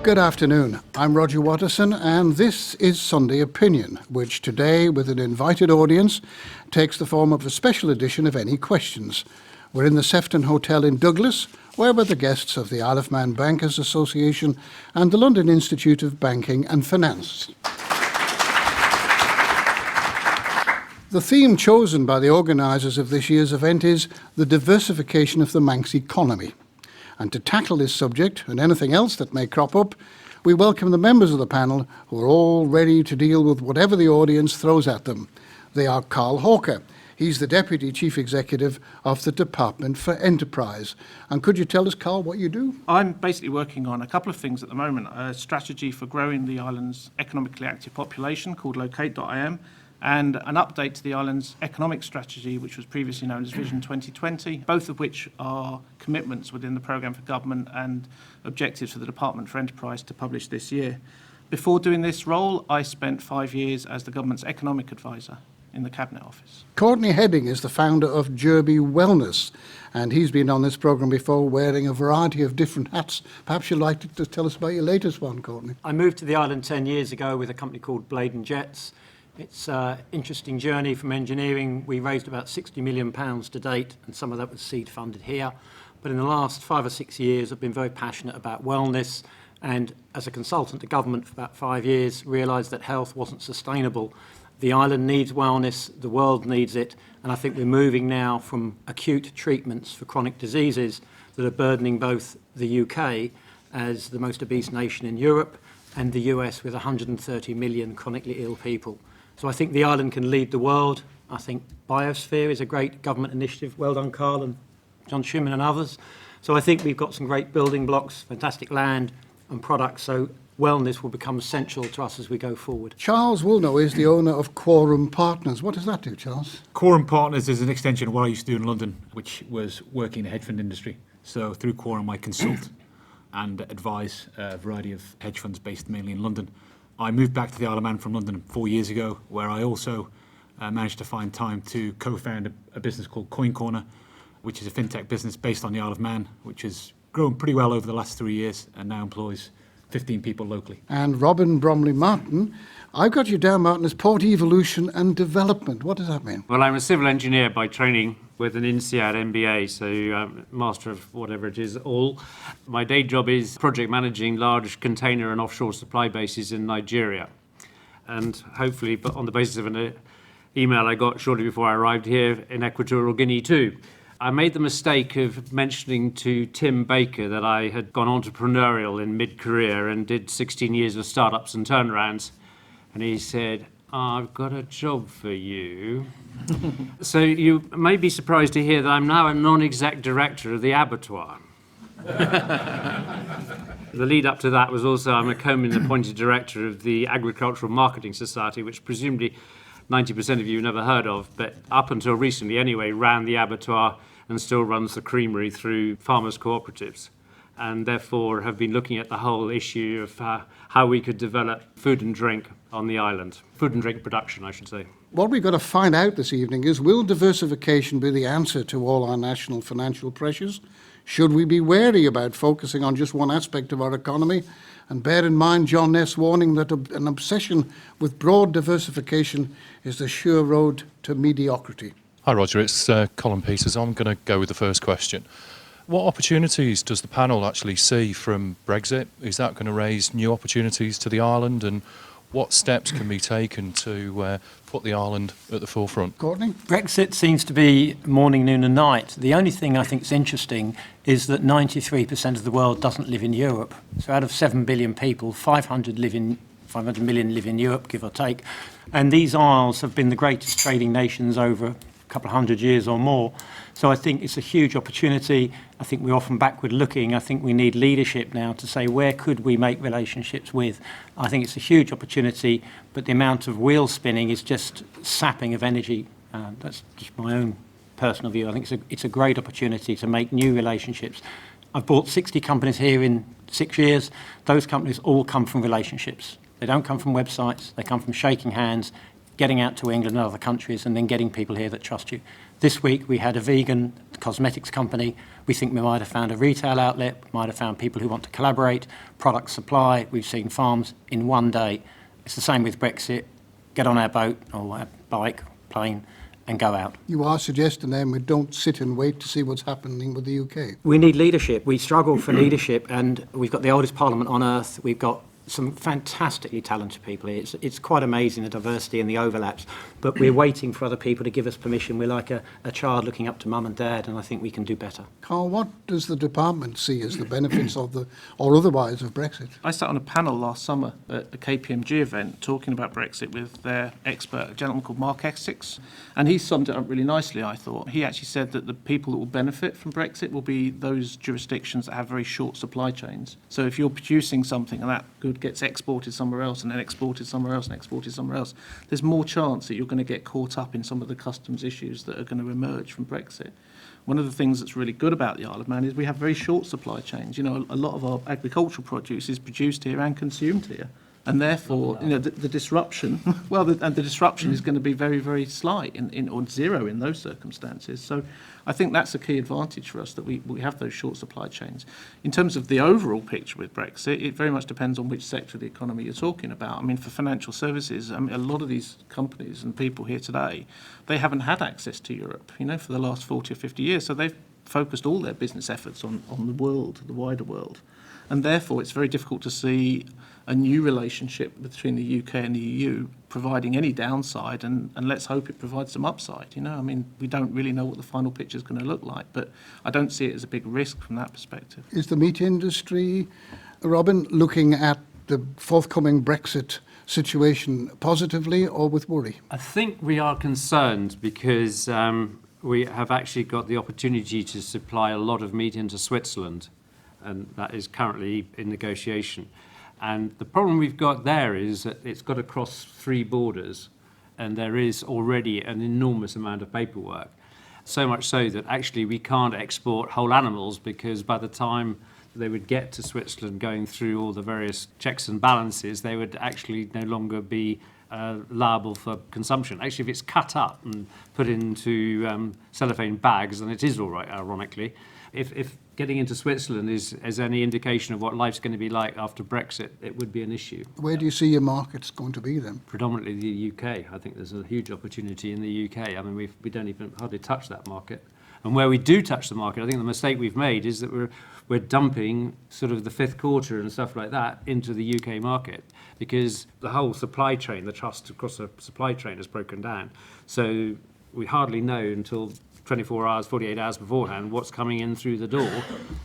Good afternoon, I'm Roger Watterson and this is Sunday Opinion, which today, with an invited audience, takes the form of a special edition of Any Questions. We're in the Sefton Hotel in Douglas, where we're the guests of the Isle of Man Bankers Association and the London Institute of Banking and Finance. The theme chosen by the organisers of this year's event is the diversification of the Manx economy. And to tackle this subject and anything else that may crop up, we welcome the members of the panel who are all ready to deal with whatever the audience throws at them. They are Carl Hawker. He's the Deputy Chief Executive of the Department for Enterprise. And could you tell us, Carl, what you do? I'm basically working on a couple of things at the moment. A strategy for growing the island's economically active population called Locate.im, and an update to the island's economic strategy, which was previously known as Vision 2020, both of which are commitments within the programme for government and objectives for the Department for Enterprise to publish this year. Before doing this role, I spent 5 years as the government's economic advisor in the Cabinet Office. Courtenay Heading is the founder of Jurby Wellness, and he's been on this programme before wearing a variety of different hats. Perhaps you'd like to tell us about your latest one, Courtenay. I moved to the island 10 years ago with a company called Blade & Jets. It's an interesting journey from engineering. We raised about £60 million to date, and some of that was seed funded here. But in the last 5 or 6 years, I've been very passionate about wellness, and as a consultant to government for about 5 years, realised that health wasn't sustainable. The island needs wellness, the world needs it, and I think we're moving now from acute treatments for chronic diseases that are burdening both the UK as the most obese nation in Europe and the US with 130 million chronically ill people. So I think the island can lead the world. I think Biosphere is a great government initiative. Well done, Carl and John Schumann and others. So I think we've got some great building blocks, fantastic land and products. So wellness will become essential to us as we go forward. Charles Woolnough is the owner of Quorum Partners. What does that do, Charles? Quorum Partners is an extension of what I used to do in London, which was working in the hedge fund industry. So through Quorum, I consult and advise a variety of hedge funds based mainly in London. I moved back to the Isle of Man from London 4 years ago, where I also managed to find time to co-found a business called Coin Corner, which is a fintech business based on the Isle of Man, which has grown pretty well over the last 3 years and now employs 15 people locally. And Robin Bromley-Martin, I've got you down, Martin, as Port Evolution and Development. What does that mean? Well, I'm a civil engineer by training with an INSEAD MBA, so Master of whatever it is all. My day job is project managing large container and offshore supply bases in Nigeria. And hopefully, but on the basis of an email I got shortly before I arrived here, in Equatorial Guinea too. I made the mistake of mentioning to Tim Baker that I had gone entrepreneurial in mid-career and did 16 years of startups and turnarounds. And he said, I've got a job for you. So you may be surprised to hear that I'm now a non-exec director of the abattoir. The lead up to that was also I'm a Comyn appointed director of the Agricultural Marketing Society, which presumably 90% of you have never heard of, but up until recently anyway, ran the abattoir and still runs the creamery through farmers' cooperatives, and therefore have been looking at the whole issue of how we could develop food and drink on the island. Food and drink production, I should say. What we've got to find out this evening is, will diversification be the answer to all our national financial pressures? Should we be wary about focusing on just one aspect of our economy? And bear in mind John Ness' warning that an obsession with broad diversification is the sure road to mediocrity. Hi Roger, it's Colin Peters. I'm going to go with the first question. What opportunities does the panel actually see from Brexit? Is that going to raise new opportunities to the island, and what steps can be taken to put the island at the forefront? Courtenay? Brexit seems to be morning, noon and night. The only thing I think is interesting is that 93% of the world doesn't live in Europe. So out of 7 billion people, 500 million live in Europe, give or take. And these isles have been the greatest trading nations over a couple of hundred years or more. So I think it's a huge opportunity. I think we're often backward looking. I think we need leadership now to say, where could we make relationships with? I think it's a huge opportunity, but the amount of wheel spinning is just sapping of energy. That's just my own personal view. I think it's a great opportunity to make new relationships. I've bought 60 companies here in 6 years. Those companies all come from relationships. They don't come from websites. They come from shaking hands, getting out to England and other countries and then getting people here that trust you. This week we had a vegan cosmetics company. We think we might have found a retail outlet, might have found people who want to collaborate, product supply. We've seen farms in one day. It's the same with Brexit. Get on our boat or our bike, plane, and go out. You are suggesting then we don't sit and wait to see what's happening with the UK. We need leadership. We struggle for leadership, and we've got the oldest parliament on earth. We've got some fantastically talented people here. It's quite amazing, the diversity and the overlaps, but we're waiting for other people to give us permission. We're like a child looking up to mum and dad, and I think we can do better. Carl, what does the department see as the benefits of the, or otherwise, of Brexit? I sat on a panel last summer at a KPMG event talking about Brexit with their expert, a gentleman called Mark Essex, and he summed it up really nicely, I thought. He actually said that the people that will benefit from Brexit will be those jurisdictions that have very short supply chains. So if you're producing something and that good gets exported somewhere else and then exported somewhere else and exported somewhere else, there's more chance that you're going to get caught up in some of the customs issues that are going to emerge from Brexit. One of the things that's really good about the Isle of Man is we have very short supply chains. You know, a lot of our agricultural produce is produced here and consumed here. And therefore, you know, the disruption, the disruption is going to be very, very slight or zero in those circumstances. So I think that's a key advantage for us, that we have those short supply chains. In terms of the overall picture with Brexit, it very much depends on which sector of the economy you're talking about. I mean, for financial services, I mean, a lot of these companies and people here today, they haven't had access to Europe, you know, for the last 40 or 50 years. So they've focused all their business efforts on the world, the wider world. And therefore, it's very difficult to see a new relationship between the UK and the EU providing any downside, and let's hope it provides some upside. You know, I mean, we don't really know what the final picture is going to look like, but I don't see it as a big risk from that perspective. Is the meat industry, Robin, looking at the forthcoming Brexit situation positively or with worry? I think we are concerned because we have actually got the opportunity to supply a lot of meat into Switzerland, and that is currently in negotiation. And the problem we've got there is that it's got to cross 3 borders, and there is already an enormous amount of paperwork. So much so that actually we can't export whole animals, because by the time they would get to Switzerland going through all the various checks and balances, they would actually no longer be liable for consumption. Actually, if it's cut up and put into cellophane bags, then it is all right, ironically. If getting into Switzerland is any indication of what life's going to be like after Brexit, it would be an issue. Where do you see your markets going to be then? Predominantly the UK. I think there's a huge opportunity in the UK. I mean, we don't even hardly touch that market. And where we do touch the market, I think the mistake we've made is that we're dumping sort of the 5th quarter and stuff like that into the UK market, because the whole supply chain, the trust across the supply chain has broken down. So we hardly know until 24 hours, 48 hours beforehand what's coming in through the door,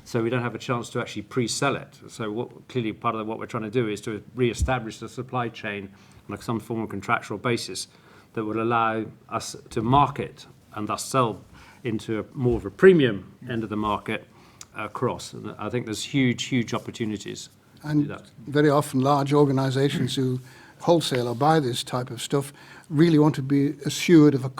so we don't have a chance to actually pre-sell it. So clearly part of what we're trying to do is to re-establish the supply chain on some form of contractual basis that will allow us to market and thus sell into more of a premium end of the market across. And I think there's huge opportunities to do And that. very often large organisations who wholesale or buy this type of stuff really want to be assured of a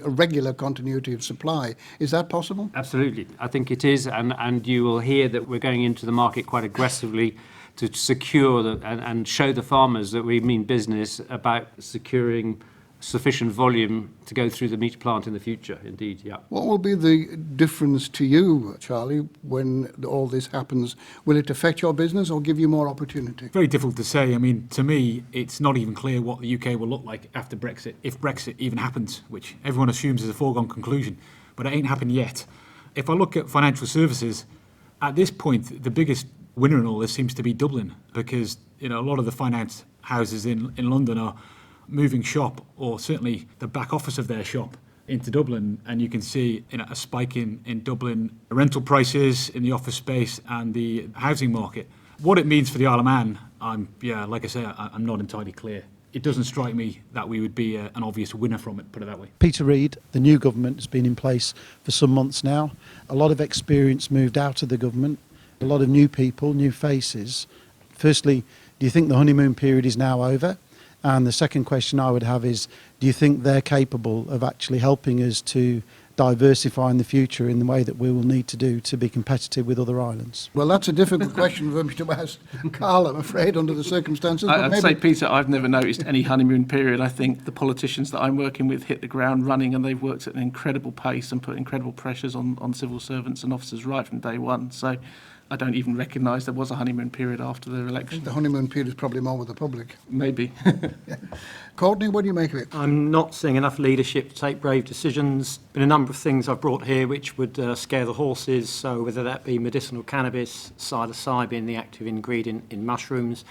regular continuity of supply. Is that possible? Absolutely. I think it is, and you will hear that we're going into the market quite aggressively to secure and show the farmers that we mean business about securing sufficient volume to go through the meat plant in the future, indeed, yeah. What will be the difference to you, Charlie, when all this happens? Will it affect your business or give you more opportunity? Very difficult to say. I mean, to me, it's not even clear what the UK will look like after Brexit, if Brexit even happens, which everyone assumes is a foregone conclusion, but it ain't happened yet. If I look at financial services, at this point, the biggest winner in all this seems to be Dublin, because a lot of the finance houses in London are moving shop, or certainly the back office of their shop, into Dublin, and you can see a spike in Dublin rental prices in the office space and the housing market. What it means for the Isle of Man, like I say, I'm not entirely clear. It doesn't strike me that we would be an obvious winner from it, put it that way. Peter Reid, the new government, has been in place for some months now. A lot of experience moved out of the government, a lot of new people, new faces. Firstly, do you think the honeymoon period is now over? And the second question I would have is, do you think they're capable of actually helping us to diversifying the future in the way that we will need to do to be competitive with other islands? Well, that's a difficult question for me to ask Carl, I'm afraid, under the circumstances. But I'd maybe say, Peter, I've never noticed any honeymoon period. I think the politicians that I'm working with hit the ground running, and they've worked at an incredible pace and put incredible pressures on civil servants and officers right from day one. So I don't even recognise there was a honeymoon period after their election. the honeymoon period is probably more with the public. Maybe. Courtney, what do you make of it? I'm not seeing enough leadership to take brave decisions. Been a number of things I've brought here which would scare the horses, so whether that be medicinal cannabis, psilocybin, the active ingredient in mushrooms.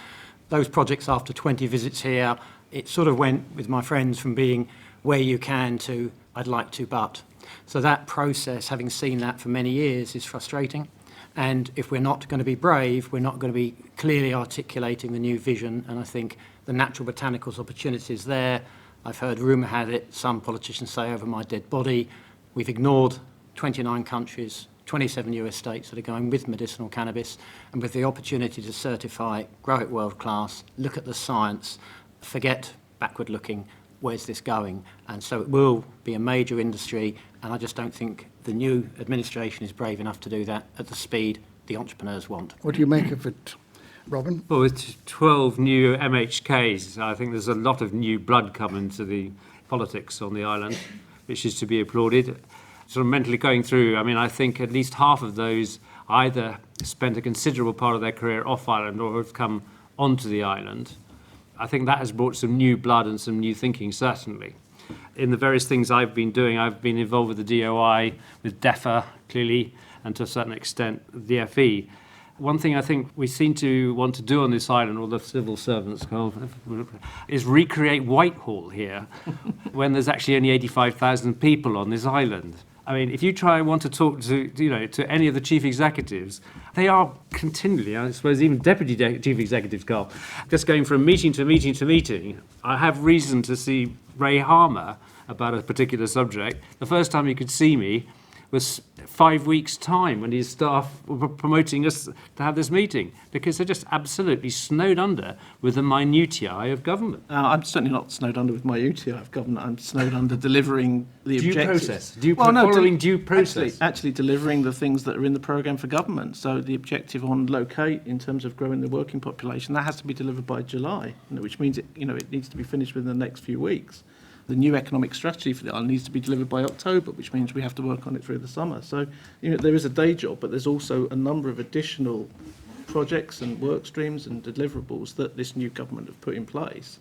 Those projects, after 20 visits here, it sort of went with my friends from being where you can to I'd like to but. So that process, having seen that for many years, is frustrating. And if we're not going to be brave, we're not going to be clearly articulating the new vision. And I think the natural botanicals opportunities there. I've heard rumour had it, some politicians say over my dead body. We've ignored 29 countries, 27 US states that are going with medicinal cannabis, and with the opportunity to certify, grow it world class, look at the science, forget backward looking, where's this going? And so it will be a major industry, and I just don't think the new administration is brave enough to do that at the speed the entrepreneurs want. What do you make of it, Robin? Well, with 12 new MHKs, I think there's a lot of new blood coming to the politics on the island, which is to be applauded. Sort of mentally going through, I mean, I think at least half of those either spent a considerable part of their career off island or have come onto the island. I think that has brought some new blood and some new thinking, certainly. In the various things I've been doing, I've been involved with the DOI, with DEFA, clearly, and to a certain extent, the FE. One thing I think we seem to want to do on this island, all the civil servants, is recreate Whitehall here, when there's actually only 85,000 people on this island. I mean, if you try and want to talk to any of the chief executives, they are continually, I suppose even deputy chief executives, Carl, just going from meeting to meeting to meeting. I have reason to see Ray Harmer about a particular subject. The first time he could see me was 5 weeks' time when his staff were promoting us to have this meeting, because they're just absolutely snowed under with the minutiae of government. I'm certainly not snowed under with my minutiae of government. I'm snowed under delivering the Due objectives. process. Following due process. Actually delivering the things that are in the programme for government. So the objective on locate in terms of growing the working population, that has to be delivered by July, which means it needs to be finished within the next few weeks. The new economic strategy for the island needs to be delivered by October, which means we have to work on it through the summer. So, there is a day job, but there's also a number of additional projects and work streams and deliverables that this new government have put in place,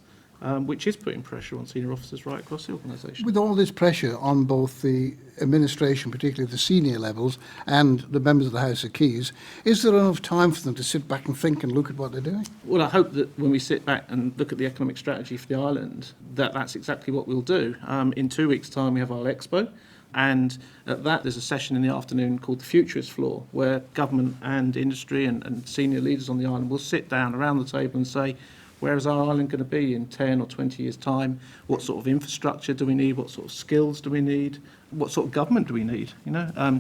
which is putting pressure on senior officers right across the organisation. With all this pressure on both the administration, particularly the senior levels, and the members of the House of Keys, is there enough time for them to sit back and think and look at what they're doing? Well, I hope that when we sit back and look at the economic strategy for the island, that's exactly what we'll do. In 2 weeks' time, we have our Expo, and at that, there's a session in the afternoon called the Futurist Floor, where government and industry and senior leaders on the island will sit down around the table and say, where is our island going to be in 10 or 20 years' time? What sort of infrastructure do we need? What sort of skills do we need? What sort of government do we need,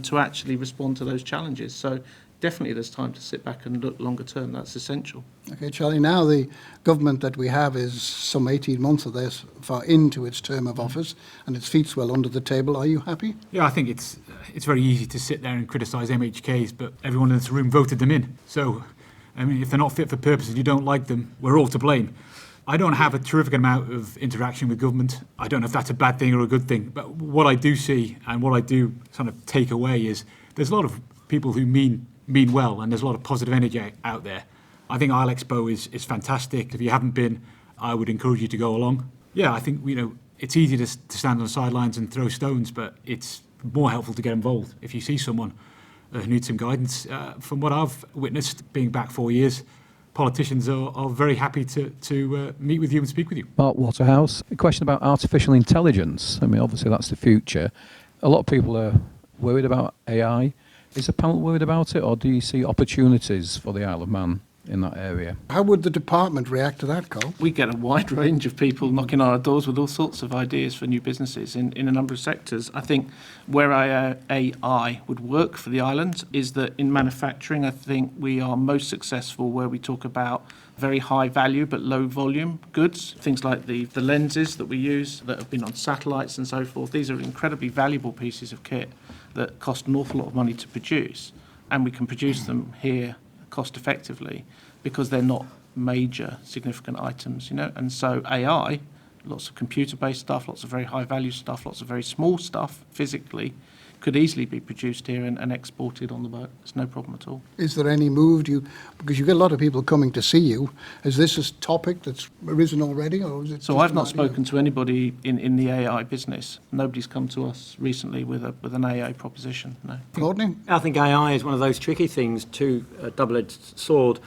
to actually respond to those challenges? So definitely there's time to sit back and look longer term. That's essential. Okay, Charlie, now the government that we have is some 18 months or this far into its term of office, and its feet's well under the table. Are you happy? Yeah, I think it's very easy to sit there and criticise MHKs, but everyone in this room voted them in. So, I mean, if they're not fit for purpose and you don't like them, we're all to blame. I don't have a terrific amount of interaction with government. I don't know if that's a bad thing or a good thing, but what I do see and what I do sort of take away is there's a lot of people who mean well, and there's a lot of positive energy out there. I think Isle Expo is fantastic. If you haven't been, I would encourage you to go along. Yeah, I think, it's easy to stand on the sidelines and throw stones, but it's more helpful to get involved. If you see someone who needs some guidance, from what I've witnessed, being back 4 years, politicians are very happy to meet with you and speak with you. Mark Waterhouse, a question about artificial intelligence. I mean, obviously that's the future. A lot of people are worried about AI. Is the panel worried about it, or do you see opportunities for the Isle of Man in that area. How would the department react to that, Carl? We get a wide range of people knocking on our doors with all sorts of ideas for new businesses in a number of sectors. I think where AI would work for the island is that in manufacturing, I think we are most successful where we talk about very high value but low volume goods, things like the lenses that we use that have been on satellites and so forth. These are incredibly valuable pieces of kit that cost an awful lot of money to produce, and we can produce them here cost effectively because they're not major significant items, and so AI, lots of computer-based stuff, lots of very high value stuff, lots of very small stuff physically could easily be produced here and exported on the boat. There's no problem at all. Is there any move, because you get a lot of people coming to see you, is this a topic that's arisen already, or is it? So I've not spoken to anybody in the AI business. Nobody's come to us recently with an AI proposition, no. Courtenay? I think AI is one of those tricky things, a double-edged sword.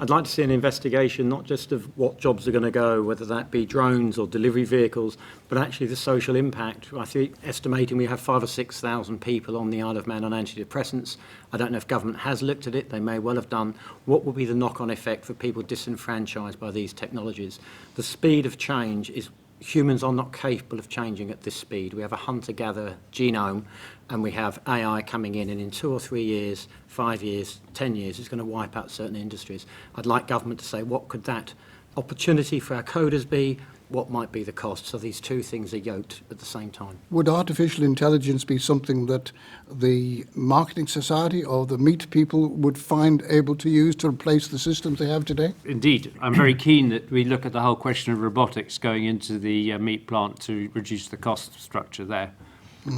I'd like to see an investigation not just of what jobs are going to go, whether that be drones or delivery vehicles, but actually the social impact. I think estimating we have 5,000 or 6,000 people on the Isle of Man on antidepressants. I don't know if government has looked at it. They may well have done. What will be the knock-on effect for people disenfranchised by these technologies? The speed of change is humans are not capable of changing at this speed. We have a hunter-gatherer genome, and we have AI coming in, and in 2 or 3 years, 5 years, 10 years, it's going to wipe out certain industries. I'd like government to say, what could that opportunity for our coders be? What might be the cost? So these two things are yoked at the same time. Would artificial intelligence be something that the marketing society or the meat people would find able to use to replace the systems they have today? Indeed. I'm very keen that we look at the whole question of robotics going into the meat plant to reduce the cost structure there.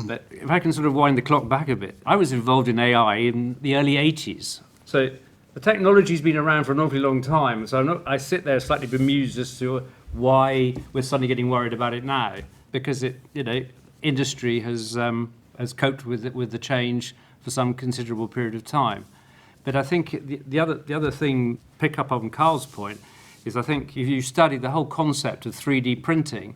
But if I can sort of wind the clock back a bit, I was involved in AI in the early 80s. So the technology's been around for an awfully long time. So I sit there slightly bemused as to why we're suddenly getting worried about it now, because industry has coped with the change for some considerable period of time. But I think the other thing, pick up on Carl's point, is I think if you study the whole concept of 3D printing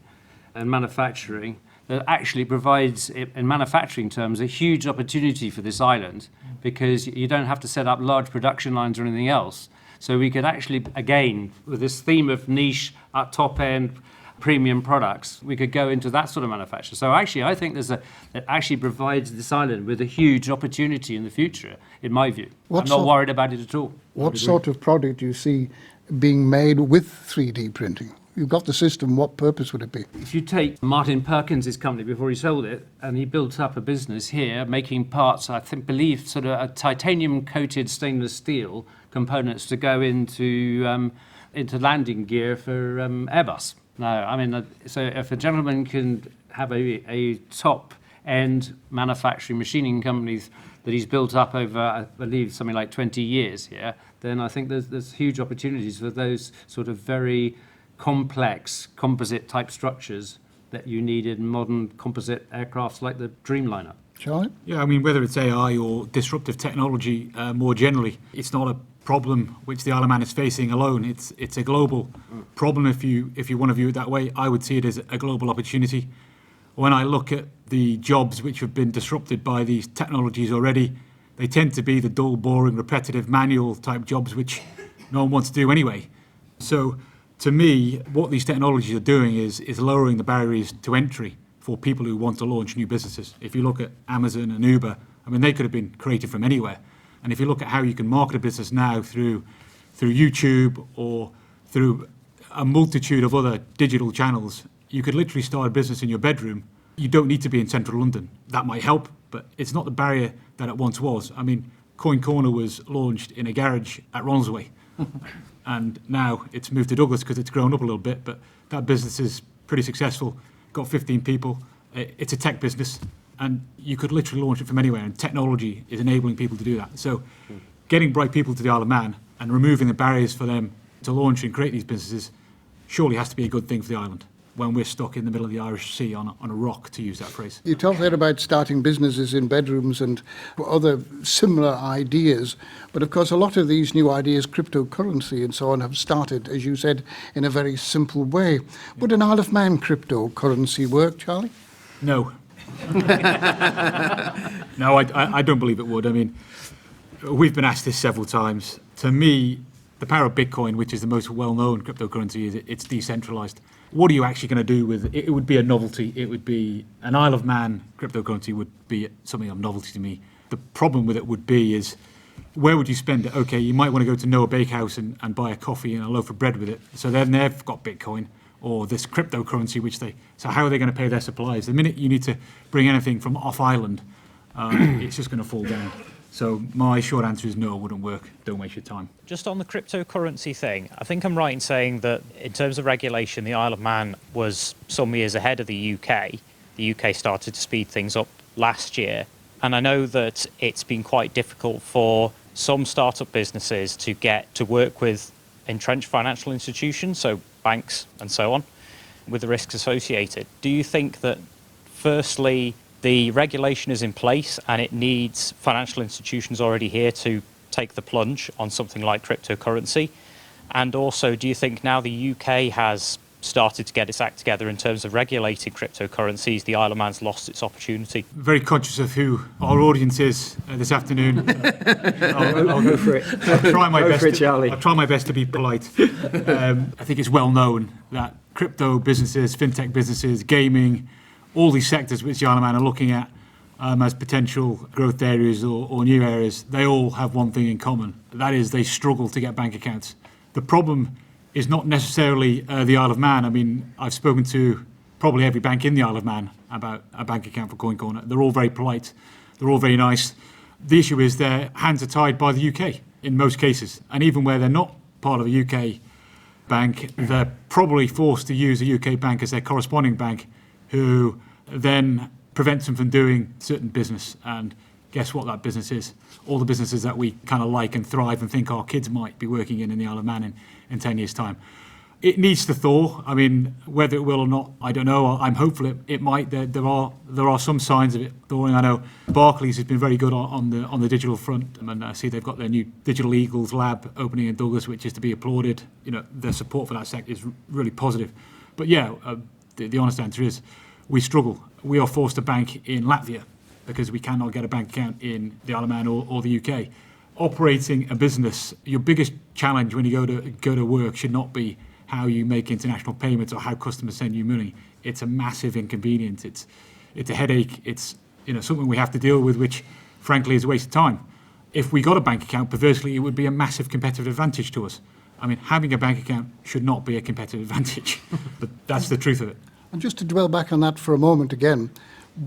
and manufacturing, that actually provides, in manufacturing terms, a huge opportunity for this island, because you don't have to set up large production lines or anything else. So we could actually, again, with this theme of niche, at top end, premium products, we could go into that sort of manufacture. So actually, I think that actually provides this island with a huge opportunity in the future, in my view. I'm not worried about it at all. What sort of product do you see being made with 3D printing? You've got the system, what purpose would it be? If you take Martin Perkins' company before he sold it, and he built up a business here making parts, believe sort of a titanium-coated stainless steel components to go into landing gear for Airbus. Now, so if a gentleman can have a top-end manufacturing machining company that he's built up over, I believe, something like 20 years here, then I think there's huge opportunities for those sort of very complex composite type structures that you need in modern composite aircrafts like the Dreamliner. Charlie? Yeah, whether it's AI or disruptive technology more generally, it's not a problem which the Isle of Man is facing alone. It's a global problem if you want to view it that way. I would see it as a global opportunity. When I look at the jobs which have been disrupted by these technologies already, they tend to be the dull, boring, repetitive, manual type jobs which no one wants to do anyway. So to me, what these technologies are doing is lowering the barriers to entry for people who want to launch new businesses. If you look at Amazon and Uber, they could have been created from anywhere. And if you look at how you can market a business now through YouTube or through a multitude of other digital channels, you could literally start a business in your bedroom. You don't need to be in central London. That might help, but it's not the barrier that it once was. Coin Corner was launched in a garage at Ronsley. And now it's moved to Douglas because it's grown up a little bit, but that business is pretty successful, got 15 people. It's a tech business, and you could literally launch it from anywhere, and technology is enabling people to do that. So getting bright people to the Isle of Man and removing the barriers for them to launch and create these businesses surely has to be a good thing for the island when we're stuck in the middle of the Irish Sea on a rock, to use that phrase. You talked there about starting businesses in bedrooms and other similar ideas, but of course a lot of these new ideas, cryptocurrency and so on, have started, as you said, in a very simple way. Would an Isle of Man cryptocurrency work, Charlie? No. No, I don't believe it would. We've been asked this several times. To me, The power of Bitcoin, which is the most well-known cryptocurrency, is it's decentralized. What are you actually going to do with it? It would be a novelty. It would be an Isle of Man cryptocurrency would be something of novelty to me. The problem with it would be is, where would you spend it? Okay, you might want to go to Noah Bakehouse and buy a coffee and a loaf of bread with it. So then they've got Bitcoin or this cryptocurrency, so how are they going to pay their suppliers? The minute you need to bring anything from off island, it's just going to fall down. So my short answer is no, it wouldn't work. Don't waste your time. Just on the cryptocurrency thing, I think I'm right in saying that in terms of regulation, the Isle of Man was some years ahead of the UK. The UK started to speed things up last year. And I know that it's been quite difficult for some startup businesses to get to work with entrenched financial institutions, so banks and so on, with the risks associated. Do you think that, firstly, the regulation is in place and it needs financial institutions already here to take the plunge on something like cryptocurrency? And also, do you think now the UK has started to get its act together in terms of regulating cryptocurrencies, the Isle of Man's lost its opportunity? Very conscious of who our audience is this afternoon. I'll go for it. I'll try my best. Charlie. I'll try my best to be polite. I think it's well known that crypto businesses, fintech businesses, gaming, all these sectors which the Isle of Man are looking at as potential growth areas or new areas, they all have one thing in common. That is, they struggle to get bank accounts. The problem is not necessarily the Isle of Man. I mean, I've spoken to probably every bank in the Isle of Man about a bank account for Coin Corner. They're all very polite. They're all very nice. The issue is their hands are tied by the UK in most cases. And even where they're not part of a UK bank, they're probably forced to use a UK bank as their corresponding bank, who then prevents them from doing certain business. And guess what that business is? All the businesses that we kind of like and thrive and think our kids might be working in the Isle of Man in 10 years' time. It needs to thaw. I mean, whether it will or not, I don't know. I'm hopeful it might. There are some signs of it thawing. I know Barclays has been very good on the digital front, and I see they've got their new Digital Eagles lab opening in Douglas, which is to be applauded. You know, their support for that sector is really positive. But yeah, the honest answer is we struggle. We are forced to bank in Latvia because we cannot get a bank account in the Isle of Man or the UK. Operating a business, your biggest challenge when you go to work should not be how you make international payments or how customers send you money. It's a massive inconvenience. It's a headache. It's something we have to deal with, which frankly is a waste of time. If we got a bank account, perversely, it would be a massive competitive advantage to us. I mean, having a bank account should not be a competitive advantage, but that's the truth of it. And just to dwell back on that for a moment again,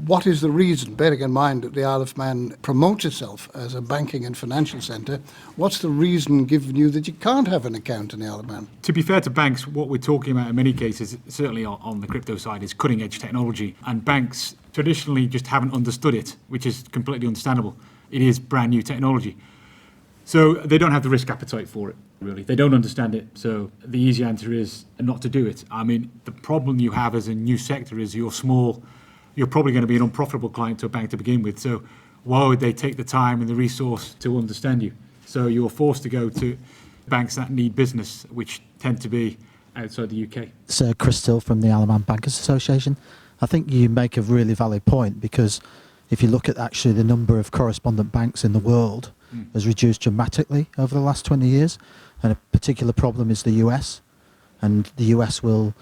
what is the reason, bearing in mind that the Isle of Man promotes itself as a banking and financial centre, what's the reason given you that you can't have an account in the Isle of Man? To be fair to banks, what we're talking about in many cases, certainly on the crypto side, is cutting edge technology. And banks traditionally just haven't understood it, which is completely understandable. It is brand new technology. So they don't have the risk appetite for it, really. They don't understand it. So the easy answer is not to do it. I mean, the problem you have as a new sector is you're small. You're probably going to be an unprofitable client to a bank to begin with. So why would they take the time and the resource to understand you? So you're forced to go to banks that need business, which tend to be outside the UK. Sir Chris Still from the Isle of Man Bankers Association. I think you make a really valid point, because if you look at actually the number of correspondent banks in the world has reduced dramatically over the last 20 years. And a particular problem is the US. And the US will,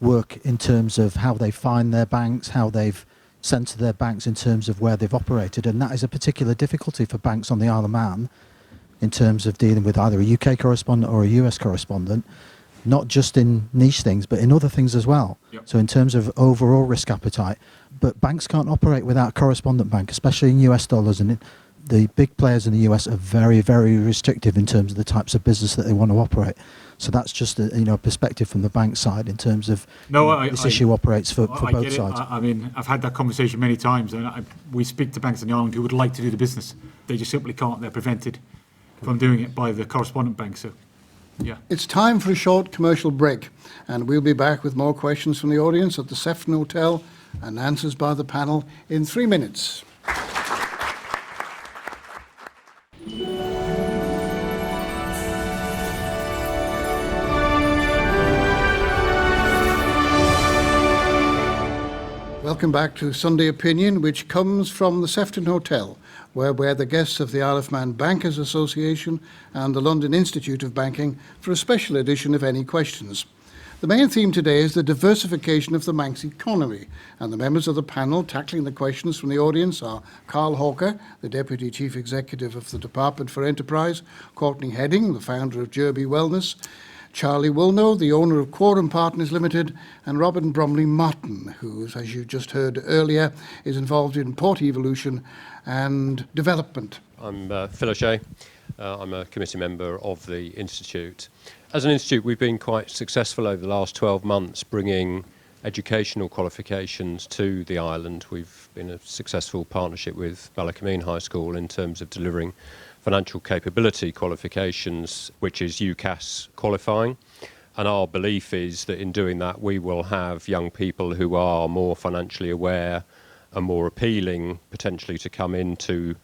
work in terms of how they find their banks, how they've censored their banks in terms of where they've operated. And that is a particular difficulty for banks on the Isle of Man in terms of dealing with either a UK correspondent or a US correspondent, not just in niche things, but in other things as well. Yep. So in terms of overall risk appetite, but banks can't operate without a correspondent bank, especially in US dollars. And the big players in the US are very, very restrictive in terms of the types of business that they want to operate. So that's just a perspective from the bank side in terms of this issue operates for both sides. I mean, I've had that conversation many times, and we speak to banks in the island who would like to do the business. They just simply can't. They're prevented from doing it by the correspondent bank. So, yeah. It's time for a short commercial break, and we'll be back with more questions from the audience at the Sefton Hotel and answers by the panel in 3 minutes. Welcome back to Sunday Opinion, which comes from the Sefton Hotel, where we're the guests of the Isle of Man Bankers Association and the London Institute of Banking for a special edition of Any Questions. The main theme today is the diversification of the Manx economy, and the members of the panel tackling the questions from the audience are Carl Hawker, the Deputy Chief Executive of the Department for Enterprise, Courtenay Heading, the founder of Jurby Wellness, Charlie Woolnough, the owner of Quorum Partners Limited, and Robin Bromley-Martin, who, as you just heard earlier, is involved in port evolution and development. I'm Phil O'Shea. I'm a committee member of the Institute. As an institute, we've been quite successful over the last 12 months bringing educational qualifications to the island. We've been a successful partnership with Ballacameen High School in terms of delivering financial capability qualifications, which is UCAS qualifying. And our belief is that in doing that, we will have young people who are more financially aware and more appealing potentially to come into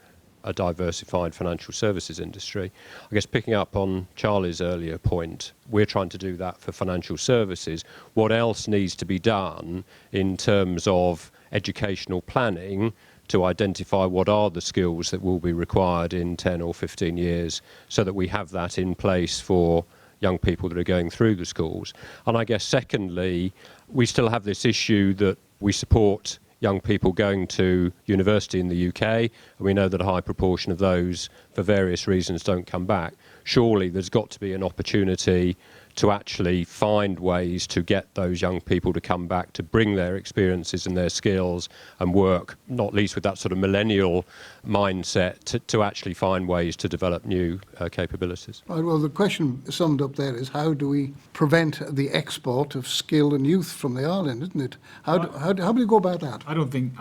a diversified financial services industry. I guess picking up on Charlie's earlier point, we're trying to do that for financial services. What else needs to be done in terms of educational planning to identify what are the skills that will be required in 10 or 15 years so that we have that in place for young people that are going through the schools. And I guess secondly, we still have this issue that we support young people going to university in the UK, and we know that a high proportion of those, for various reasons, don't come back. Surely there's got to be an opportunity to actually find ways to get those young people to come back, to bring their experiences and their skills and work, not least with that sort of millennial mindset, to actually find ways to develop new capabilities. Right, well, the question summed up there is how do we prevent the export of skill and youth from the island, isn't it? How do we go about that? I don't think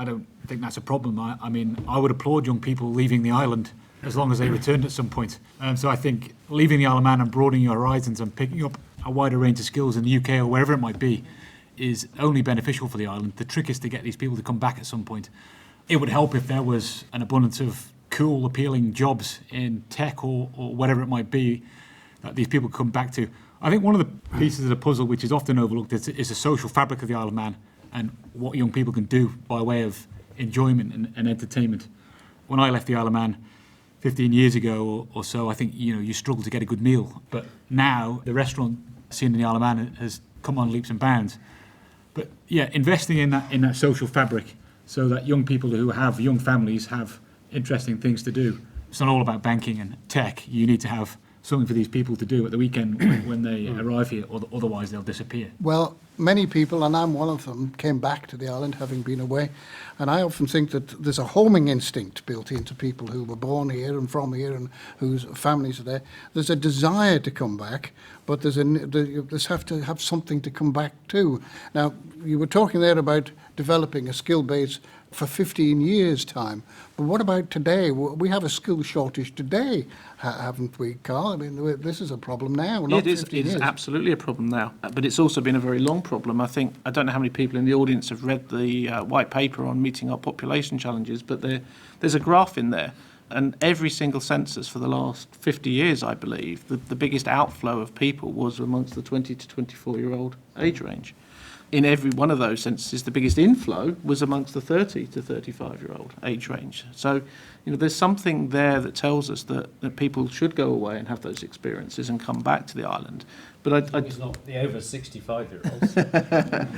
that's a problem. I mean, I would applaud young people leaving the island as long as they returned at some point. So I think leaving the Isle of Man and broadening your horizons and picking up a wider range of skills in the UK or wherever it might be is only beneficial for the island. The trick is to get these people to come back at some point. It would help if there was an abundance of cool, appealing jobs in tech or whatever it might be that these people come back to. I think one of the pieces of the puzzle which is often overlooked is the social fabric of the Isle of Man and what young people can do by way of enjoyment and entertainment. When I left the Isle of Man 15 years ago or so, I think you struggle to get a good meal. But now the restaurant scene in the Isle of Man has come on leaps and bounds. But yeah, investing in that social fabric so that young people who have young families have interesting things to do. It's not all about banking and tech. You need to have something for these people to do at the weekend when they arrive here, or otherwise they'll disappear. Well, many people, and I'm one of them, came back to the island having been away. And I often think that there's a homing instinct built into people who were born here and from here and whose families are there. There's a desire to come back, but there's have to have something to come back to. Now, you were talking there about developing a skill base for 15 years' time. But what about today? We have a skill shortage today, haven't we, Carl? I mean, this is a problem now, not 15 years. It is absolutely a problem now, but it's also been a very long problem. I don't know how many people in the audience have read the white paper on meeting our population challenges, but there's a graph in there. And every single census for the last 50 years, I believe, the biggest outflow of people was amongst the 20 to 24-year-old age range. In every one of those censuses, the biggest inflow was amongst the 30 to 35-year-old age range. So, there's something there that tells us that people should go away and have those experiences and come back to the island. But it's not the over 65-year-olds.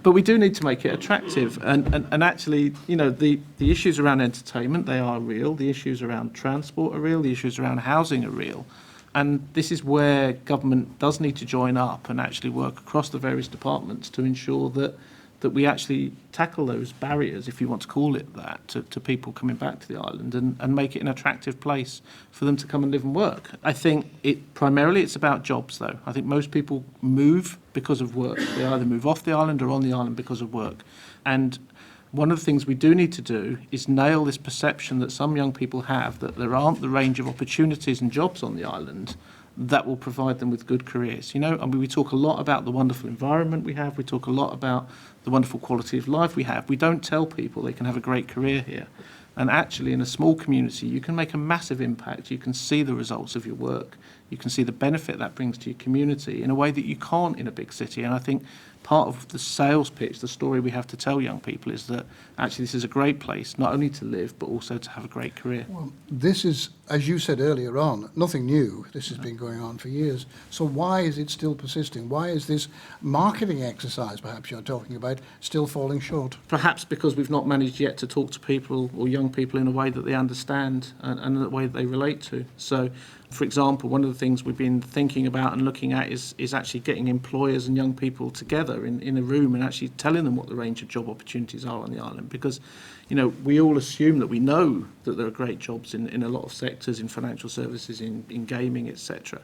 But we do need to make it attractive. And actually, the issues around entertainment, they are real. The issues around transport are real. The issues around housing are real. And this is where government does need to join up and actually work across the various departments to ensure that we actually tackle those barriers, if you want to call it that, to people coming back to the island and make it an attractive place for them to come and live and work. I think primarily it's about jobs, though. I think most people move because of work. They either move off the island or on the island because of work. And one of the things we do need to do is nail this perception that some young people have that there aren't the range of opportunities and jobs on the island that will provide them with good careers. We talk a lot about the wonderful environment we have. We talk a lot about the wonderful quality of life we have. We don't tell people they can have a great career here. And actually, in a small community, you can make a massive impact. You can see the results of your work. You can see the benefit that brings to your community in a way that you can't in a big city. And I think part of the sales pitch, the story we have to tell young people, is that actually this is a great place, not only to live, but also to have a great career. Well, this is, as you said earlier on, nothing new. This has been going on for years. So why is it still persisting? Why is this marketing exercise, perhaps you're talking about, still falling short? Perhaps because we've not managed yet to talk to people or young people in a way that they understand and a way that they relate to. So, for example, one of the things we've been thinking about and looking at is actually getting employers and young people together in a room and actually telling them what the range of job opportunities are on the island. Because, you know, we all assume that we know that there are great jobs in a lot of sectors, in financial services, in gaming, etc.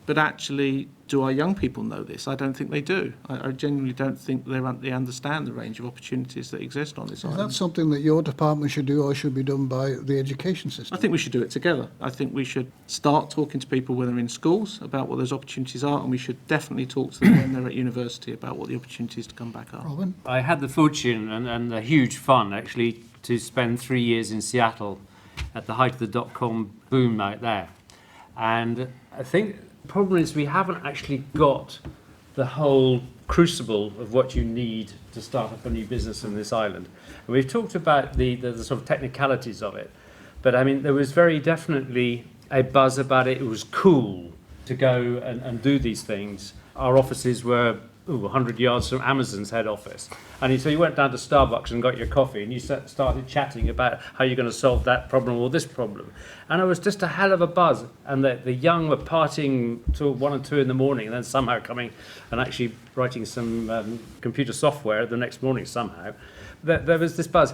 But actually, do our young people know this? I don't think they do. I genuinely don't think they understand the range of opportunities that exist on this island. Is that something that your department should do or should be done by the education system? I think we should do it together. I think we should start talking to people when they're in schools about what those opportunities are, and we should definitely talk to them when they're at university about what the opportunities to come back are. Robin? I had the fortune and the huge fun, actually, to spend 3 years in Seattle at the height of the dot-com boom out there. And I think the problem is we haven't actually got the whole crucible of what you need to start up a new business in this island. And we've talked about the sort of technicalities of it, but I mean, there was very definitely a buzz about it. It was cool to go and do these things. Our offices were 100 yards from Amazon's head office. And so you went down to Starbucks and got your coffee and you started chatting about how you're going to solve that problem or this problem. And it was just a hell of a buzz. And the young were partying till 1 or 2 in the morning and then somehow coming and actually writing some computer software the next morning somehow. There was this buzz.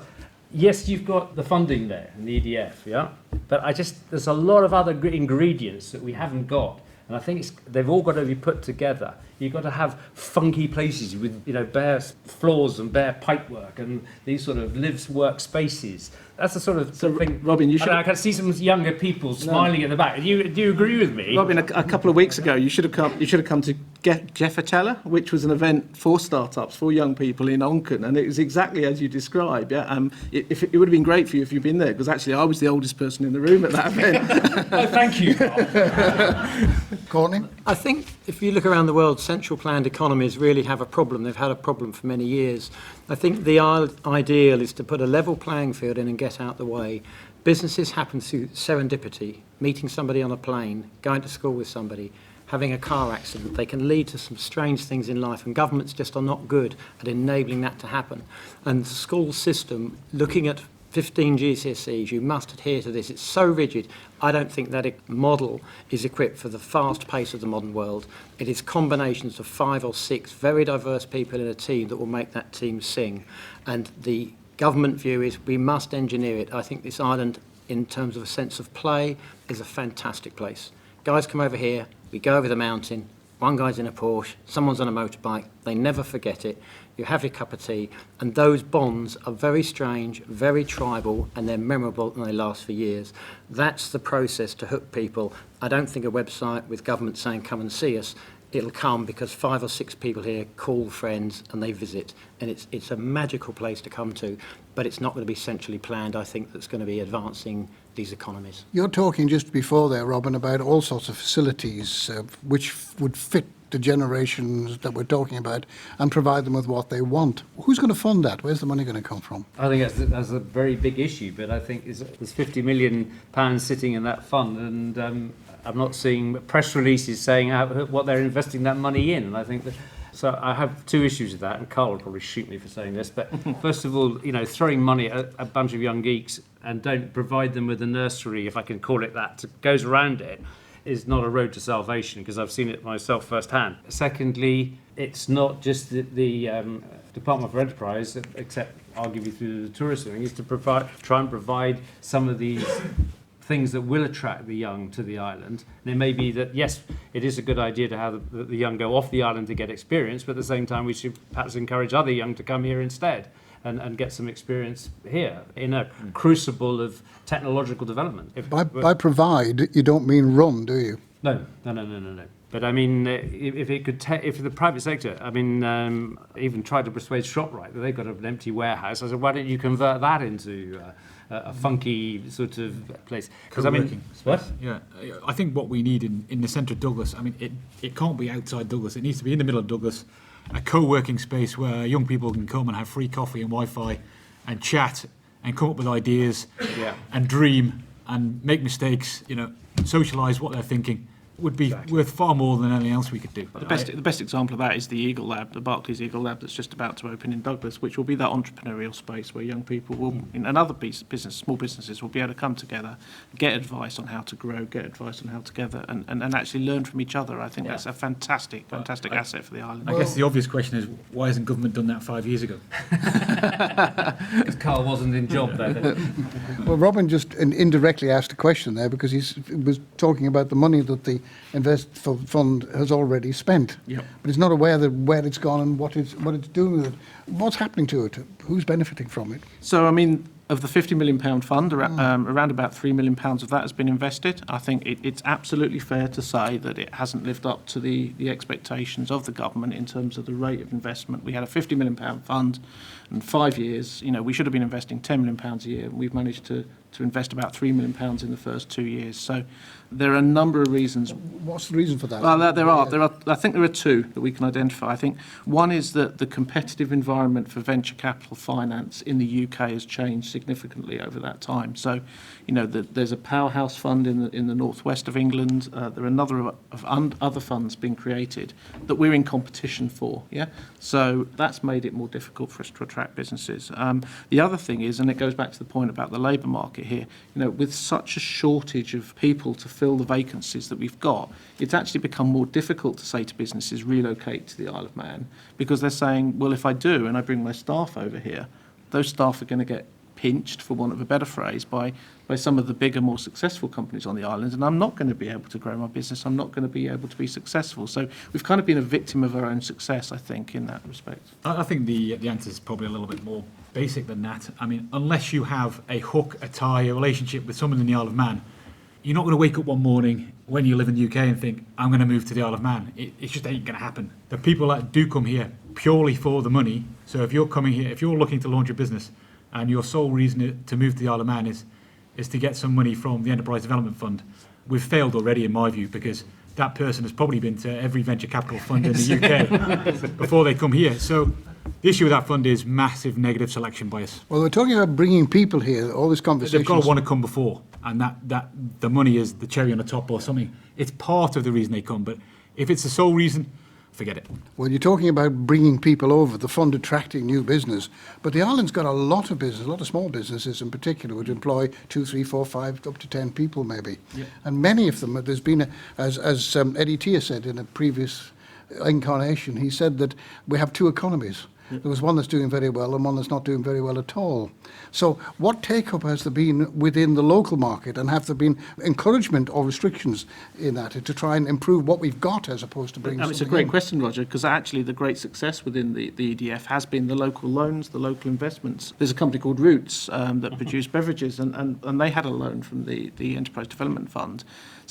Yes, you've got the funding there in the EDF, yeah? But there's a lot of other ingredients that we haven't got. And I think they've all got to be put together. You've got to have funky places with, you know, bare floors and bare pipework and these sort of live-work spaces. That's the sort of thing. Robin, you should. I can see some younger people smiling at the back. Do you agree with me? Robin, a couple of weeks ago, you should have come to Jeffatella, which was an event for startups for young people in Onken, and it was exactly as you describe. Yeah, it would have been great for you if you'd been there, because actually I was the oldest person in the room at that event. Oh, thank you. Courtney? I think if you look around the world, central planned economies really have a problem. They've had a problem for many years. I think the ideal is to put a level playing field in and get out the way. Businesses happen through serendipity, meeting somebody on a plane, going to school with somebody, having a car accident. They can lead to some strange things in life, and governments just are not good at enabling that to happen. And the school system, looking at 15 GCSEs, you must adhere to this. It's so rigid. I don't think that model is equipped for the fast pace of the modern world. It is combinations of 5 or 6 very diverse people in a team that will make that team sing. And the government view is we must engineer it. I think this island, in terms of a sense of play, is a fantastic place. Guys come over here, we go over the mountain, one guy's in a Porsche, someone's on a motorbike, they never forget it. You have your cup of tea, and those bonds are very strange, very tribal, and they're memorable and they last for years. That's the process to hook people. I don't think a website with government saying come and see us, it'll come because 5 or 6 people here call friends and they visit, and it's a magical place to come to, but it's not going to be centrally planned. I think that's going to be advancing these economies. You're talking just before there, Robin, about all sorts of facilities which would fit the generations that we're talking about and provide them with what they want. Who's going to fund that? Where's the money going to come from? I think that's a very big issue, but I think there's 50 million pounds sitting in that fund, and I'm not seeing press releases saying what they're investing that money in. And I think that, so I have 2 issues with that, and Carl will probably shoot me for saying this, but first of all, you know, throwing money at a bunch of young geeks and don't provide them with a nursery, if I can call it that, goes around it, is not a road to salvation, because I've seen it myself firsthand. Secondly, it's not just the Department for Enterprise, except arguably through the tourism thing, is to try and provide some of these things that will attract the young to the island. And it may be that, yes, it is a good idea to have the young go off the island to get experience, but at the same time we should perhaps encourage other young to come here instead and get some experience here in a crucible of technological development. By provide, you don't mean run, do you? No. But I mean, if it could, if the private sector, I mean, even tried to persuade ShopRite that they've got an empty warehouse, I said, why don't you convert that into a funky sort of place? Because I mean, what? Yeah, I think what we need in the centre of Douglas, I mean, it can't be outside Douglas. It needs to be in the middle of Douglas, a co-working space where young people can come and have free coffee and Wi-Fi and chat and come up with ideas and dream and make mistakes, socialise what they're thinking. Would be worth far more than anything else we could do. The best example of that is the Eagle Lab, the Barclays Eagle Lab that's just about to open in Douglas, which will be that entrepreneurial space where young people will, and other small businesses will be able to come together, get advice on how to grow, get advice on how to gather, and actually learn from each other. I think that's a fantastic asset for the island. I guess the obvious question is, why hasn't government done that 5 years ago? Because Carl wasn't in job then. Well, Robin just indirectly asked a question there because he was talking about the money that the Invest Fund has already spent, but he's not aware that where it's gone and what it's doing with it. What's happening to it? Who's benefiting from it? So, I mean, of the £50 million fund, around about £3 million of that has been invested. I think it's absolutely fair to say that it hasn't lived up to the expectations of the government in terms of the rate of investment. We had a £50 million fund, and 5 years, we should have been investing £10 million a year, and we've managed to invest about £3 million in the first 2 years. So there are a number of reasons. What's the reason for that? Well, there are. I think there are two that we can identify. I think one is that the competitive environment for venture capital finance in the UK has changed significantly over that time. So, there's a powerhouse fund in the northwest of England. There are another of other funds being created that we're in competition for. Yeah. So that's made it more difficult for us to attract businesses. The other thing is, and it goes back to the point about the labour market here, with such a shortage of people to fill the vacancies that we've got, it's actually become more difficult to say to businesses relocate to the Isle of Man, because they're saying, well, if I do and I bring my staff over here, those staff are going to get pinched, for want of a better phrase, by some of the bigger, more successful companies on the island, and I'm not going to be able to grow my business. I'm not going to be able to be successful. So we've kind of been a victim of our own success, I think, in that respect. I think the answer is probably a little bit more basic than that. I mean, unless you have a hook, a tie, a relationship with someone in the Isle of Man, you're not going to wake up one morning when you live in the UK and think, I'm going to move to the Isle of Man. It just ain't going to happen. The people that do come here purely for the money, so if you're coming here, if you're looking to launch a business and your sole reason to move to the Isle of Man is to get some money from the Enterprise Development Fund, we've failed already in my view, because that person has probably been to every venture capital fund in the UK before they come here. So the issue with that fund is massive negative selection bias. Well, we're talking about bringing people here, all this conversation. They've got to want to come before, and that the money is the cherry on the top or something. It's part of the reason they come, but if it's the sole reason, forget it. Well, you're talking about bringing people over, the fund attracting new business, but the island's got a lot of business, a lot of small businesses in particular, would employ 2, 3, 4, 5, up to 10 people maybe. Yep. And many of them, there's been, as Eddie Tia said in a previous incarnation, he said that we have two economies. There was one that's doing very well and one that's not doing very well at all. So what take-up has there been within the local market, and have there been encouragement or restrictions in that to try and improve what we've got as opposed to bringing something It's a great in? question, Roger, because actually the great success within the EDF has been the local loans, the local investments. There's a company called Roots that produce beverages, and they had a loan from the Enterprise Development Fund.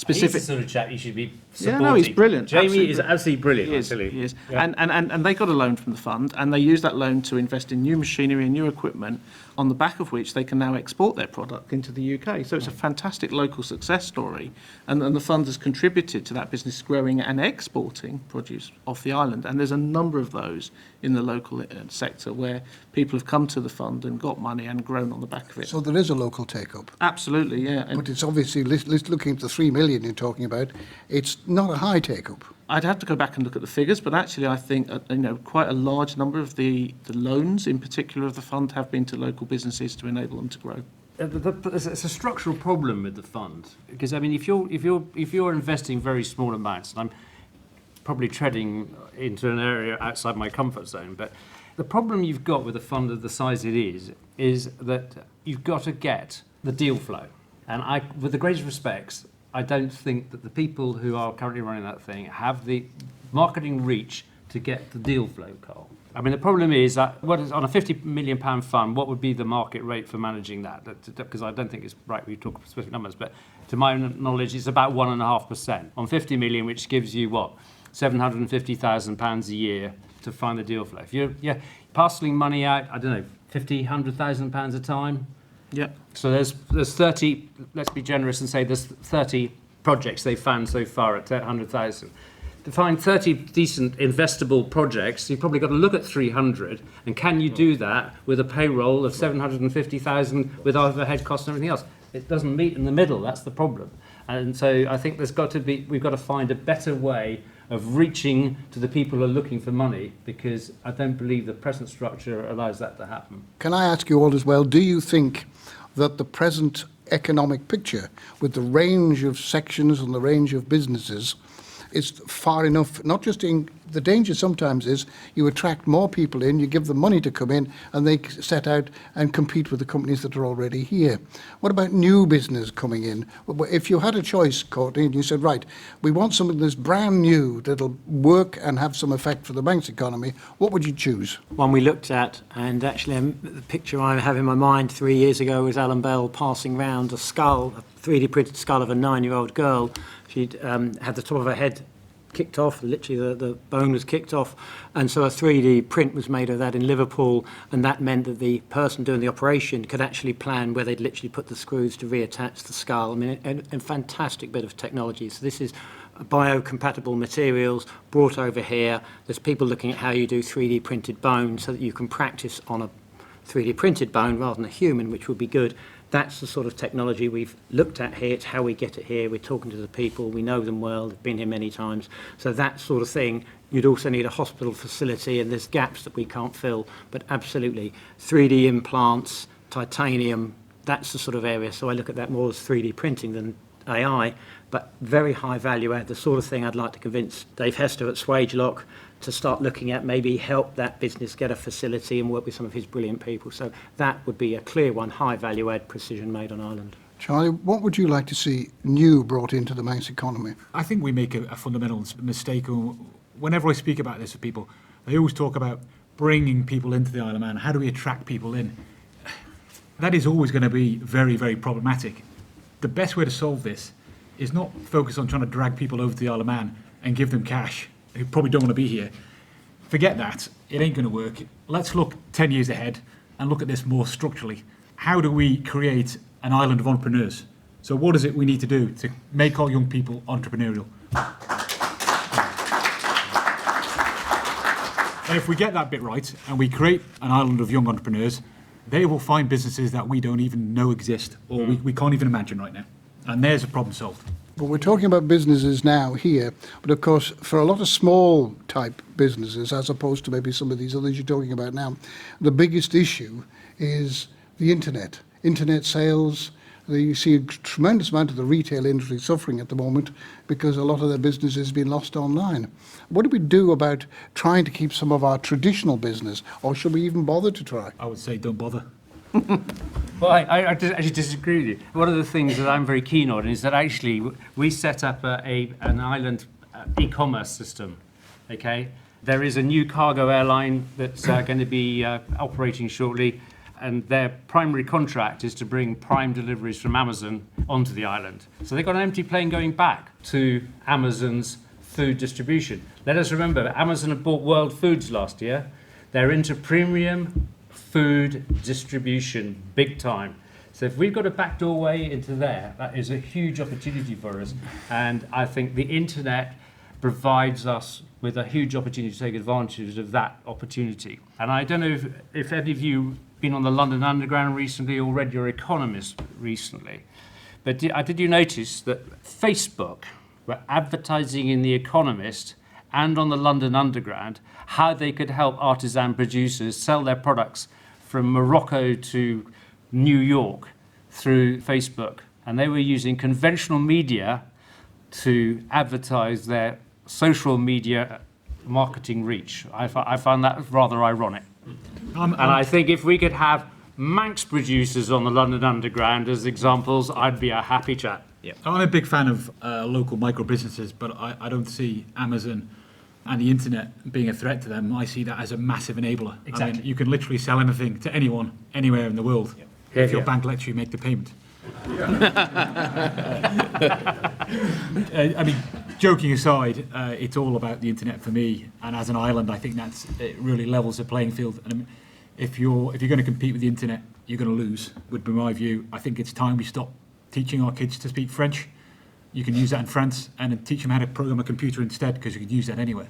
He's the sort of chap you should be supporting. Yeah, no, he's brilliant. Jamie is absolutely brilliant, he is, actually. He is. Yeah. And they got a loan from the fund, and they used that loan to invest in new machinery and new equipment, on the back of which they can now export their product into the UK. So it's a fantastic local success story, and the fund has contributed to that business growing and exporting produce off the island. And there's a number of those in the local sector where people have come to the fund and got money and grown on the back of it. So there is a local take-up. Absolutely, yeah. But it's obviously, looking at the 3 million you're talking about, it's not a high take-up. I'd have to go back and look at the figures, but actually I think quite a large number of the loans, in particular of the fund, have been to local businesses to enable them to grow. It's a structural problem with the fund, because I mean, if you're investing very small amounts, and I'm probably treading into an area outside my comfort zone, but the problem you've got with a fund of the size it is that you've got to get the deal flow. And with the greatest respects, I don't think that the people who are currently running that thing have the marketing reach to get the deal flow, Carl. I mean, the problem is that on a £50 million fund, what would be the market rate for managing that? Because I don't think it's right we talk specific numbers, but to my knowledge, it's about 1.5% on 50 million, which gives you what, £750,000 a year to find the deal flow. If you're parcelling money out, I don't know, £100,000 a time. Yeah. So there's 30. Let's be generous and say there's 30 projects they've found so far at 100,000. To find 30 decent investable projects, you've probably got to look at 300. And can you do that with a payroll of 750,000 with overhead costs and everything else? It doesn't meet in the middle. That's the problem. And so I think we've got to find a better way of reaching to the people who are looking for money, because I don't believe the present structure allows that to happen. Can I ask you all as well, do you think that the present economic picture, with the range of sections and the range of businesses, is far enough? Not just in the danger sometimes is you attract more people in, you give them money to come in, and they set out and compete with the companies that are already here. What about new business coming in? If you had a choice, Courtney, and you said, right, we want something that's brand new that'll work and have some effect for the Manx economy, what would you choose? One we looked at, and actually the picture I have in my mind 3 years ago was Alan Bell passing round a skull, a 3D printed skull of a 9-year-old girl. She'd had the top of her head kicked off, literally the bone was kicked off, and so a 3D print was made of that in Liverpool, and that meant that the person doing the operation could actually plan where they'd literally put the screws to reattach the skull. I mean, a fantastic bit of technology. So this is biocompatible materials brought over here. There's people looking at how you do 3D printed bone so that you can practice on a 3D printed bone rather than a human, which would be good. That's the sort of technology we've looked at here. It's how we get it here. We're talking to the people. We know them well. They've been here many times. So that sort of thing. You'd also need a hospital facility, and there's gaps that we can't fill. But absolutely, 3D implants, titanium, that's the sort of area. So I look at that more as 3D printing than AI, but very high value add, the sort of thing I'd like to convince Dave Hester at Swagelock to start looking at, maybe help that business get a facility and work with some of his brilliant people. So that would be a clear one, high value add, precision made on Ireland. Charlie, what would you like to see new brought into the Manx economy? I think we make a fundamental mistake. Whenever I speak about this with people, they always talk about bringing people into the Isle of Man. How do we attract people in? That is always going to be very, very problematic. The best way to solve this is not focus on trying to drag people over to the Isle of Man and give them cash who probably don't want to be here. Forget that. It ain't going to work. Let's look 10 years ahead and look at this more structurally. How do we create an island of entrepreneurs? So what is it we need to do to make our young people entrepreneurial? And if we get that bit right and we create an island of young entrepreneurs, they will find businesses that we don't even know exist or we can't even imagine right now. And there's a problem solved. But we're talking about businesses now here, but of course for a lot of small type businesses, as opposed to maybe some of these others you're talking about now, the biggest issue is the internet sales. You see a tremendous amount of the retail industry suffering at the moment because a lot of their business has been lost online. What do we do about trying to keep some of our traditional business, or should we even bother to try? I would say don't bother. Well, I actually disagree with you. One of the things that I'm very keen on is that actually we set up an island e-commerce system, okay? There is a new cargo airline that's going to be operating shortly, and their primary contract is to bring prime deliveries from Amazon onto the island. So they've got an empty plane going back to Amazon's food distribution. Let us remember, Amazon had bought World Foods last year. They're into premium food distribution, big time. So if we've got a backdoor way into there, that is a huge opportunity for us. And I think the internet provides us with a huge opportunity to take advantage of that opportunity. And I don't know if any of you been on the London Underground recently or read your Economist recently, but did you notice that Facebook were advertising in the Economist and on the London Underground how they could help artisan producers sell their products from Morocco to New York through Facebook? And they were using conventional media to advertise their social media marketing reach. I found that rather ironic. And I think if we could have Manx producers on the London Underground as examples, I'd be a happy chap. I'm a big fan of local micro businesses, but I don't see Amazon And the internet being a threat to them, I see that as a massive enabler. Exactly. I mean, you can literally sell anything to anyone, anywhere in the world, if your bank lets you make the payment. I mean, joking aside, it's all about the internet for me. And as an island, I think it really levels the playing field. And I mean, if you're going to compete with the internet, you're going to lose, would be my view. I think it's time we stop teaching our kids to speak French. You can use that in France, and then teach them how to program a computer instead, because you can use that anywhere.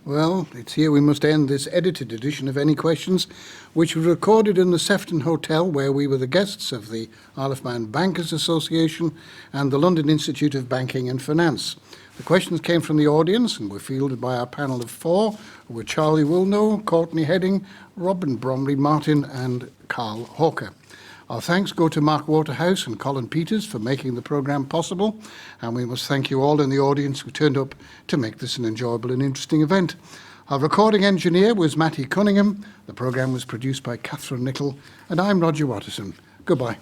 Well, it's here we must end this edited edition of Any Questions, which was recorded in the Sefton Hotel, where we were the guests of the Isle of Man Bankers Association and the London Institute of Banking and Finance. The questions came from the audience and were fielded by our panel of four, who were Charlie Woolnough, Courtenay Heading, Robin Bromley-Martin and Carl Hawker. Our thanks go to Mark Waterhouse and Colin Peters for making the programme possible, and we must thank you all in the audience who turned up to make this an enjoyable and interesting event. Our recording engineer was Matty Cunningham, the programme was produced by Catherine Nichol, and I'm Roger Watterson. Goodbye.